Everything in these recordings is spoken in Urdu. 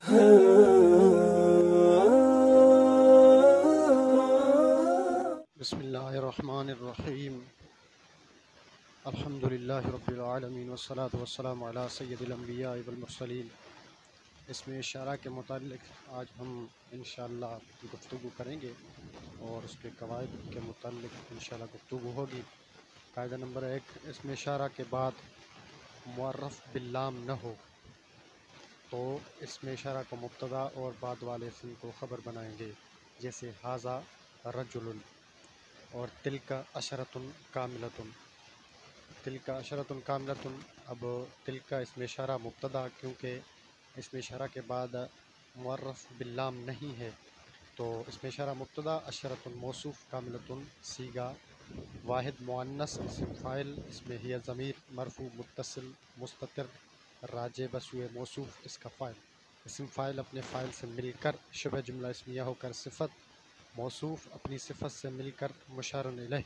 بسم اللہ الرحمن الرحیم الحمدللہ رب العالمین والصلاة والسلام علی سید الانبیاء والمرسلین۔ اسم اشارہ کے متعلق آج ہم انشاءاللہ گفتگو کریں گے اور اس کے قواعد کے متعلق انشاءاللہ گفتگو ہوگی۔ قاعدہ نمبر 1، اسم اشارہ کے بعد معرف باللام نہ ہو تو اسم اشارہ کو مبتدا اور بعد والے اسم کو خبر بنائیں گے، جیسے ھذا رجل اور تلک عشرۃ کاملۃ۔ تلک عشرۃ کاملۃ، اب تلک اسم اشارہ مبتدا، کیونکہ اسم اشارہ کے بعد معرف باللام نہیں ہے تو اسم اشارہ مبتدا، عشرۃ موصوف، کاملۃ صیغہ واحد مؤنث، اسم فاعل، اس میں ہی ضمیر مرفوع متصل مستتر راجع بسوئے موصوف، اس کا فاعل، اسم فاعل اپنے فاعل سے مل کر شبہ جملہ اسمیہ ہو کر صفت، موصوف اپنی صفت سے مل کر مشار الیہ،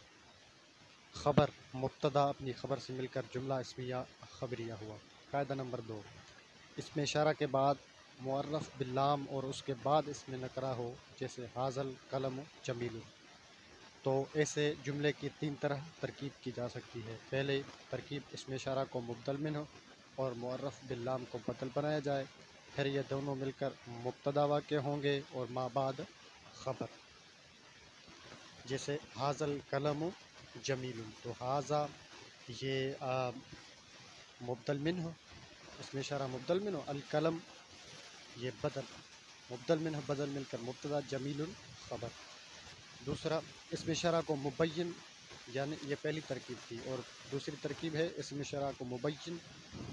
خبر مبتدا اپنی خبر سے مل کر جملہ اسمیہ خبریہ ہوا۔ قاعدہ نمبر 2، اسم اشارہ کے بعد معرف باللام اور اس کے بعد اسم نکرہ ہو، جیسے ھذا القلم جمیل، تو ایسے جملے کی 3 طرح ترکیب کی جا سکتی ہے۔ پہلے ترکیب اسم اشارہ کو مبدل منہ اور معرف باللام کو بدل بنایا جائے، پھر یہ دونوں مل کر مبتدا واقع ہوں گے اور ما بعد خبر، جیسے ھذا القلم جمیل، تو ھذا یہ مبدل منہ، اسم اشارہ مبدل منہ، القلم یہ بدل، مبدل منہ بدل مل کر مبتدا، جمیل خبر۔ دوسرا، اسم اشارہ کو مبین، یعنی یہ پہلی ترکیب تھی، اور دوسری ترکیب ہے اسم اشارہ کو مبین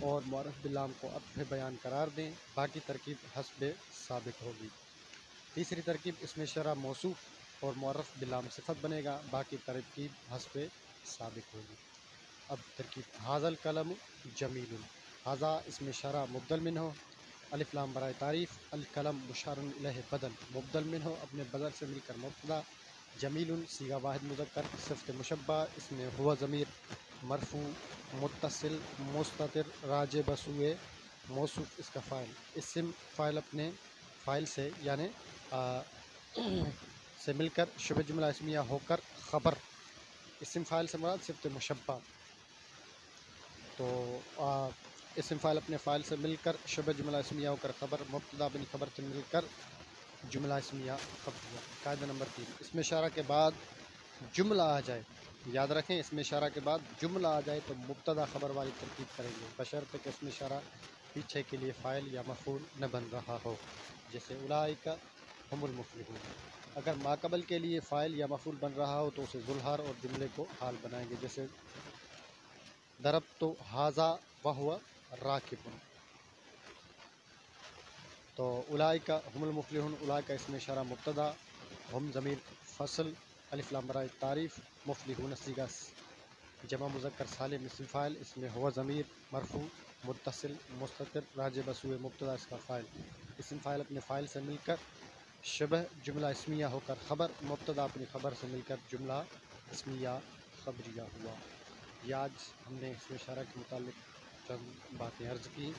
اور معرف باللام کو عطف بیان قرار دیں، باقی ترکیب حسب سابق ہوگی۔ تیسری ترکیب اسم اشارہ موصوف اور معرف باللام صفت بنے گا، باقی ترکیب حسب سابق ہوگی۔ اب ترکیب ھذا القلم جمیل، ھذا اسم اشارہ مبدل منہ، الف لام برائے تعریف، القلم مشار الیہ بدل، مبدل منہ اپنے بدل سے مل کر مبتدا، جمیل صیغہ واحد مذکر صفت مشبہ، اس میں ہوا ضمیر مرفوع متصل مستتر راجع بسوئے موصوف، اس کا فاعل، اسم فاعل اپنے فاعل سے یعنی سے مل کر شبہ جملہ اسمیہ ہو کر خبر، اسم فاعل سے مراد صفت مشبہ، تو اسم فاعل اپنے فاعل سے مل کر شبہ جملہ اسمیہ ہو کر خبر، مبتدا اپنی خبر سے مل کر جملہ اسمیہ خبر۔ قاعدہ نمبر 3، اسم اشارہ کے بعد جملہ آ جائے، یاد رکھیں اسم اشارہ کے بعد جملہ آ جائے تو مبتدا خبر والی ترکیب کریں گے، بشرطے کہ اسم اشارہ پیچھے کے لیے فاعل یا مفعول نہ بن رہا ہو، جیسے اولئک ھم المفلحون۔ اگر ماقبل کے لیے فاعل یا مفعول بن رہا ہو تو اسے ذوالحال اور جملے کو حال بنائیں گے، جیسے ضربت ھذا وہو راکب، تو اولئک ھم المفلحون، اولئک اسم اشارہ مبتدا، ہم ضمیر فصل، الف لام برائے تعریف، مفلحون صیغہ جمع مذکر سالم اسم فاعل، اس میں ہوا ضمیر مرفوع متصل مستتر راجع بسوئے مبتدا، اس کا فاعل، اسم فاعل اپنے فاعل سے مل کر شبہ جملہ اسمیہ ہو کر خبر، مبتدا اپنی خبر سے مل کر جملہ اسمیہ خبریہ ہوا۔ یہ آج ہم نے اسم اشارہ کے متعلق چند باتیں عرض کی،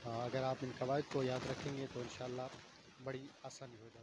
اگر آپ ان قواعد کو یاد رکھیں گے تو انشاءاللہ بڑی آسانی ہو جائے گی۔